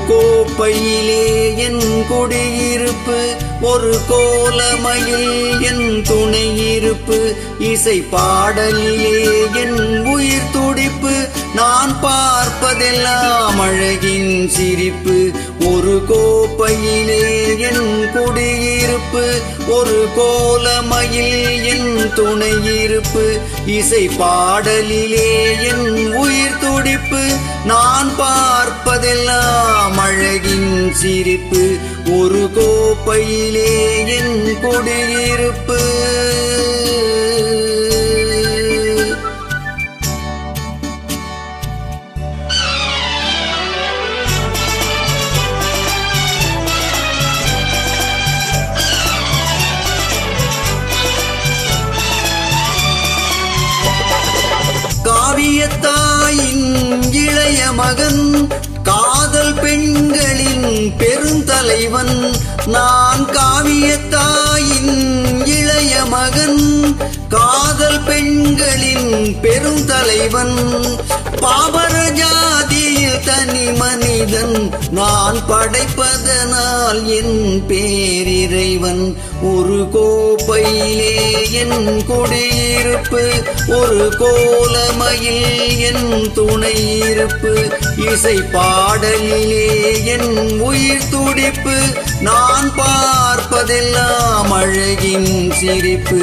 கோப்பையிலே என் குடியிருப்பு, ஒரு கோலமயில் என் துணையிருப்பு, இசை பாடலிலே என் உயிர் துடிப்பு, நான் பார்ப்பதெல்லாம் அழகின் சிரிப்பு. ஒரு கோப்பையிலே என் குடியிருப்பு, ஒரு கோலமயில் என் துணையிருப்பு, இசை பாடலிலே என் உயிர் துடிப்பு, நான் பார்ப்பதெல்லாம் அழகின் சிரிப்பு. ஒரு கோப்பையிலே என் குடியிருப்பு. காவியத்தாயின் இளைய மகன், காதல் பெண்களின் பெருந்தலைவன், நான் காவியத்தாயின் இளைய மகன், காதல் பெண்களின் பெருந்தலைவன், பாபர ஜாதியில் தனி மனிதன், நான் படைப்பதனால் என் பேரிறைவன். ஒரு கோப்பையிலே என் குடியிருப்பு, ஒரு கோலமயில் என் துணையிருப்பு, இசை பாடலிலே என் உயிர் துடிப்பு, நான் பார்ப்பதெல்லாம் அழகின் சிரிப்பு.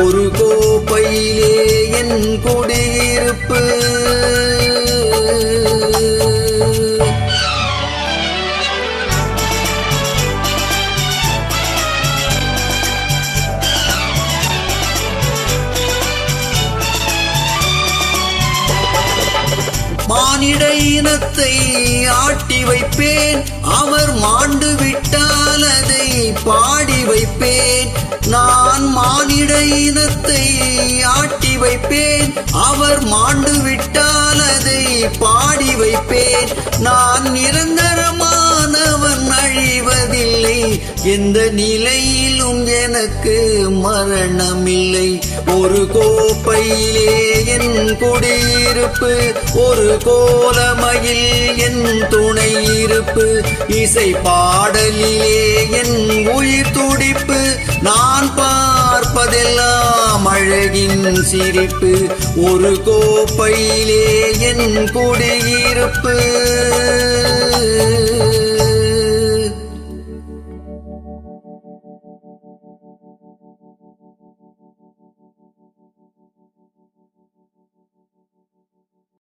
ஒரு கோப்பையிலே என் குடியிருப்பு. மானிட இனத்தை ஆட்டி வைப்பேன், அவர் மாண்டு விட்டால் அதை பாடி வைப்பேன். நான் மானிட இனத்தை ஆட்டி வைப்பேன், அவர் மாண்டு விட்டால் அதை பாடி வைப்பேன். நான் நிரந்தரமானவன், அழிவதில்லை, எந்த நிலையிலும் எனக்கு மரணமில்லை. ஒரு கோப்பையிலே என் குடியிருப்பு, ஒரு கோலமயில் என் துணையிருப்பு, இசை பாடலிலே என் உயிர் துடிப்பு, நான் பார்ப்பதெல்லாம் அழகின் சிரிப்பு. ஒரு கோப்பையிலே என் குடியிருப்பு.